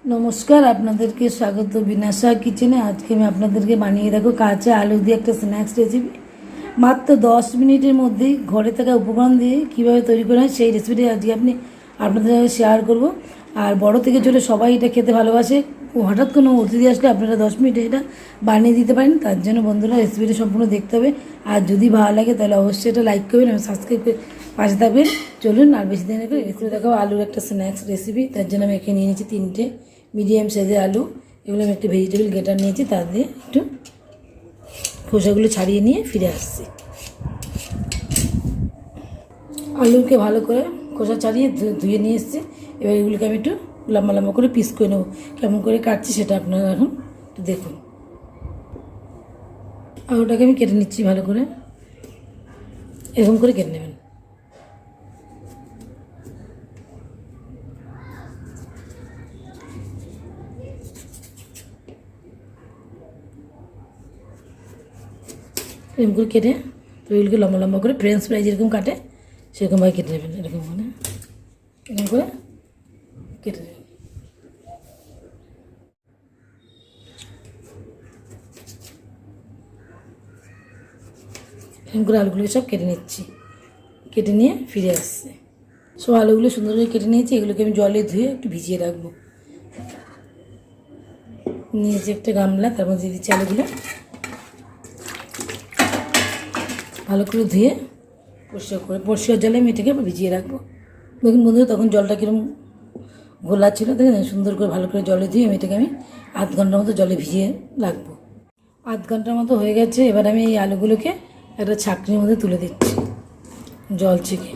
নমস্কার, আপনাদেরকে স্বাগত বিনাশা কিচেনে। আজকে আমি আপনাদেরকে বানিয়ে দেখো কাঁচা আলু দিয়ে একটা স্ন্যাক্স রেসিপি। মাত্র 10 মিনিটের মধ্যেই ঘরে থাকা উপকরণ দিয়ে কীভাবে তৈরি করা হয় সেই রেসিপিটি আজকে আপনাদের সাথে শেয়ার করব। আর বড় থেকে ছোটো সবাই এটা খেতে ভালোবাসে। হঠাৎ কোনো অতিথি আসলে আপনারা 10 মিনিটে এটা বানিয়ে দিতে পারেন। তার জন্য বন্ধুরা রেসিপিটা সম্পূর্ণ দেখতে হবে। আর যদি ভালো লাগে তাহলে অবশ্যই এটা লাইক করবেন এবং সাবস্ক্রাইব করে পাশে থাকবেন। চলুন আর বেশি দিন করে রেসিপি দেখাবো আলুর একটা স্ন্যাক্স রেসিপি। তার জন্য আমি এখানে নিয়ে নিয়েছি 3টে মিডিয়াম সাইজের আলু। এগুলো আমি একটা ভেজিটেবল গ্রেটার নিয়েছি, তার দিয়ে একটু খোসাগুলো ছাড়িয়ে নিয়ে ফিরে আসছি। আলুকে ভালো করে খোসা ছাড়িয়ে ধুয়ে নিয়ে এসেছি। এবার এগুলোকে আমি একটু লম্বা লম্বা করে পিস করে নেবো। কেমন করে কাটছি সেটা আপনারা এখন একটু দেখুন। আলুটাকে আমি কেটে নিচ্ছি ভালো করে, এরকম করে কেটে নেবেন। এরকম করে কেটে তো এগুলোকে লম্বা লম্বা করে ফ্রেঞ্চ ফ্রাই যেরকম কাটে সেরকমভাবে কেটে নেবেন। এরকম করে কেটে নেবেন। এরকম করে আলুগুলোকে সব কেটে নিচ্ছি, কেটে নিয়ে ফিরে আসছে। সব আলুগুলো সুন্দর করে কেটে নিয়েছি। এগুলোকে আমি জলে ধুয়ে একটু ভিজিয়ে রাখবো। নিয়েছি একটা গামলা, তার মধ্যে দিয়ে দিচ্ছি আলুগুলো। ভালো করে ধুয়ে পরিষ্কার জলে আমি এটাকে ভিজিয়ে রাখবো। দেখুন বন্ধুরা, তখন জলটা কীরকম ঘোলা ছিল, দেখেন সুন্দর করে ভালো করে জলে ধুয়ে এটাকে আমি আধ ঘন্টার মতো জলে ভিজিয়ে রাখবো। আধ ঘন্টার মতো হয়ে গেছে। এবার আমি এই আলুগুলোকে একটা ছাঁকনির মধ্যে তুলে দিচ্ছি, জল ছেঁকে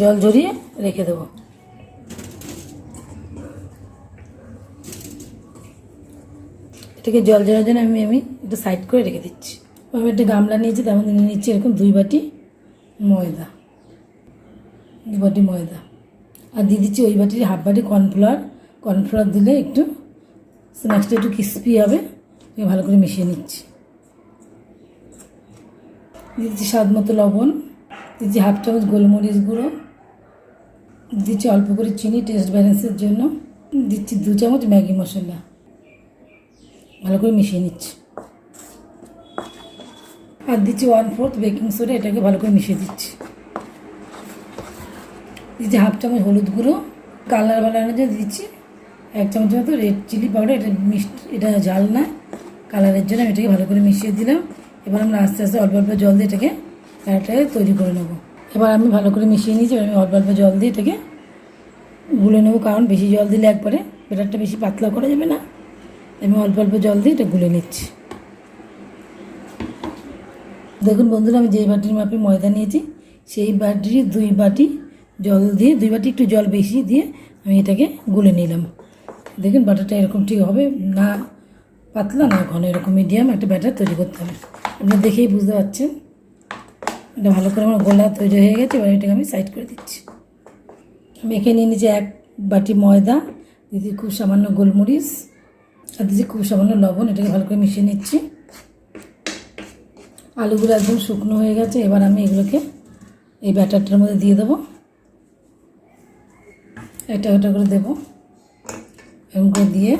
জল ঝরিয়ে রেখে দেবো। এটাকে জল ঝরার জন্য আমি একটু সাইড করে রেখে দিচ্ছি। আমি একটা গামলা নিয়েছি, তার মধ্যে নিয়ে নিচ্ছি এরকম 2 বাটি ময়দা, 2 বাটি ময়দা। আর দিয়ে দিচ্ছি ওই বাটির হাফ বাটি কর্নফ্লাওয়ার দিলে একটু স্ন্যাক্সটা একটু ক্রিস্পি হবে। ভালো করে মিশিয়ে নিচ্ছি। দিচ্ছি স্বাদ মতো লবণ, দিচ্ছি হাফ চামচ গোলমরিচ গুঁড়ো, দিচ্ছি অল্প করে চিনি টেস্ট ব্যালেন্সের জন্য, দিচ্ছি 2 চামচ ম্যাগি মশলা। ভালো করে মিশিয়ে নিচ্ছি। আর দিচ্ছি 1/4 বেকিং সোডা। এটাকে ভালো করে মিশিয়ে দিচ্ছি। দিচ্ছি হাফ চামচ হলুদ গুঁড়ো। কালার বানানোর জন্য দিচ্ছি 1 চামচ মতো রেড চিলি পাউডার। এটা ঝাল না, কালারের জন্য আমি এটাকে ভালো করে মিশিয়ে দিলাম। এবার আমরা আস্তে আস্তে অল্প অল্প জল দিয়ে এটাকে তৈরি করে নেবো। এবার আমি ভালো করে মিশিয়ে নিয়েছি। এবার আমি অল্প অল্প জল দিয়ে এটাকে গুলে নেবো, কারণ বেশি জল দিলে একবারে ব্যাটারটা বেশি পাতলা করা যাবে না। আমি অল্প অল্প জল দিয়ে এটা গুলে নিচ্ছি। দেখুন বন্ধুরা, আমি যেই বাটির মাপে ময়দা নিয়েছি সেই বাটির 2 বাটি জল দিয়ে, 2 বাটি একটু জল বেশি দিয়ে আমি এটাকে গুলে নিলাম। দেখুন ব্যাটারটা এরকম ঠিক হবে না, পাতলা না ঘন, এরকম মিডিয়াম একটা ব্যাটার তৈরি করতে হবে। আপনারা দেখেই বুঝতে পারছেন। এটা ভালো করে আমার গোলা তৈরি হয়ে গেছে। এবার এটাকে আমি সাইড করে দিচ্ছি। আমি এখানে নিয়ে নিয়েছি 1 বাটি ময়দা, দিচ্ছি খুব সামান্য গোলমরিচ, আর দিচ্ছি খুব সামান্য লবণ। এটাকে ভালো করে মিশিয়ে নিচ্ছি। আলুগুলো একদম শুকনো হয়ে গেছে। এবার আমি এগুলোকে এই ব্যাটারটার মধ্যে দিয়ে দেবো, একটা একটা করে দেবো। এরকম করে দিয়ে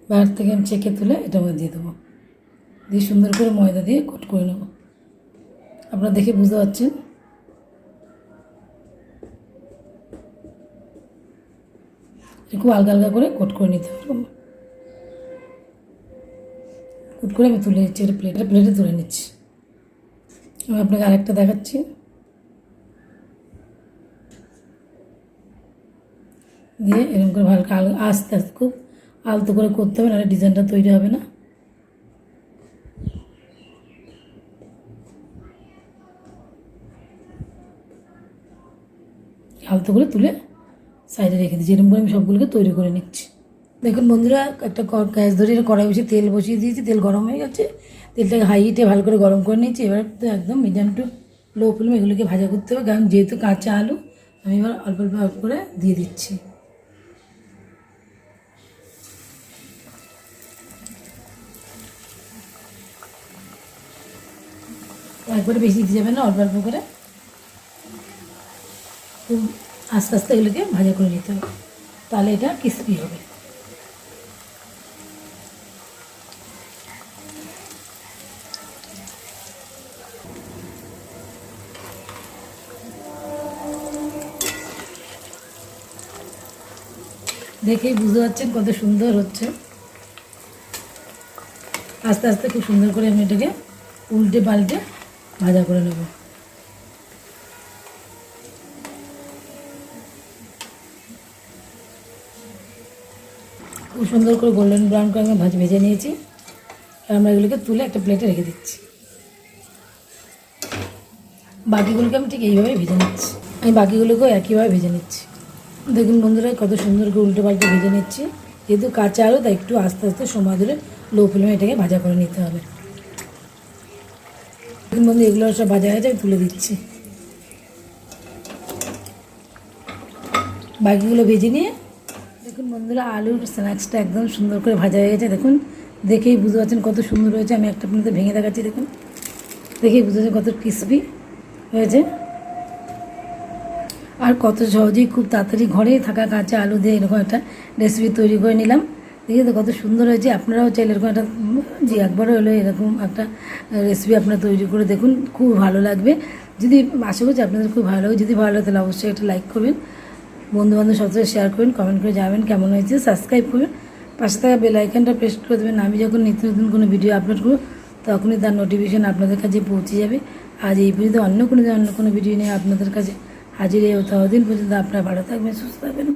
ব্যাটার থেকে আমি ছেঁকে তুলে এটার মধ্যে দিয়ে দেবো, দিয়ে সুন্দর করে ময়দা দিয়ে কোট করে নেব। আপনারা দেখে বুঝতে পারছেন। খুব হালকা হালকা করে কোট করে নিতে হবে। কোট করে আমি তুলে নিচ্ছি, এটা প্লেটে তুলে নিচ্ছি। আমি আপনাকে আরেকটা দেখাচ্ছি। দিয়ে এরকম করে ভালো আস্তে আস্তে খুব আলতো করে করতে হবে, নাহলে ডিজাইনটা তৈরি হবে না। আলতো করে তুলে সাইডে রেখে দিচ্ছি। এরকম করে আমি সবগুলোকে তৈরি করে নিচ্ছি। দেখুন বন্ধুরা, একটা গ্যাস ধরিয়ে কড়াই বসিয়ে তেল বসিয়ে দিয়েছি। তেল গরম হয়ে গেছে। তেলটাকে হাই হিটে ভালো করে গরম করে নিয়েছি। এবার তো একদম মিডিয়াম টু লো ফ্লেমে এগুলোকে ভাজা করতে হবে, কারণ যেহেতু কাঁচা আলু। আমি এবার অল্প অল্প অল্প করে দিয়ে দিচ্ছি। একবারে বেশি দিতে যাবে না, অল্প অল্প করে খুব আস্তে আস্তে এগুলোকে ভাজা করে নিতে হবে, তাহলে এটা ক্রিস্পি হবে। দেখেই বুঝতে পারছেন কত সুন্দর হচ্ছে। আস্তে আস্তে খুব সুন্দর করে আমি এটাকে উল্টে পাল্টে ভাজা করে নেব। খুব সুন্দর করে গোল্ডেন ব্রাউন করে আমি ভেজে নিয়েছি। আর আমরা এগুলোকে তুলে একটা প্লেটে রেখে দিচ্ছি। বাকিগুলোকে আমি ঠিক এইভাবেই ভেজে নিচ্ছি। আমি বাকিগুলোকেও একইভাবে ভেজে নিচ্ছি। দেখুন বন্ধুরা কত সুন্দর করে উল্টো পাল্টে ভেজে নিচ্ছি। যেহেতু কাঁচা আলু তাই একটু আস্তে আস্তে সময় ধরে লো ফ্লেমে এটাকে ভাজা করে নিতে হবে। দেখুন বন্ধু এগুলো সব ভাজা হয়ে যায়, তুলে দিচ্ছি। বাকিগুলো ভেজে নিয়ে দেখুন বন্ধুরা আলুর স্ন্যাক্সটা একদম সুন্দর করে ভাজা হয়ে গেছে। দেখুন দেখেই বুঝতে পারছেন কত সুন্দর হয়েছে। আমি একটা আপনাদের ভেঙে দেখাচ্ছি। দেখুন দেখেই বুঝতে পারছেন কত ক্রিসপি হয়েছে আর কত সহজেই খুব তাড়াতাড়ি ঘরে থাকা কাঁচা আলু দিয়ে এরকম একটা রেসিপি তৈরি করে নিলাম। দেখে তো কত সুন্দর হয়েছে। আপনারাও চাইলে এরকম একটা যে একবারও হলো এরকম একটা রেসিপি আপনারা তৈরি করে দেখুন, খুব ভালো লাগবে। যদি আশা করছি আপনাদের খুব ভালো লাগে। যদি ভালো লাগে তাহলে অবশ্যই একটা লাইক করবেন, বন্ধুবান্ধব সব সাথে শেয়ার করবেন, কমেন্ট করে জানাবেন কেমন হয়েছে, সাবস্ক্রাইব করবেন, পাশে থাকা বেল আইকনটা প্রেস করে দেবেন। আমি যখন নিত্য নতুন কোনো ভিডিও আপলোড করব তখনই তার নোটিফিকেশান আপনাদের কাছে পৌঁছে যাবে। আজ এই পর্যন্ত অন্য কোনো ভিডিও নিয়ে আপনাদের কাছে হাজির হয়ে ততদিন পর্যন্ত আপনারা ভালো থাকবেন, সুস্থ থাকবেন।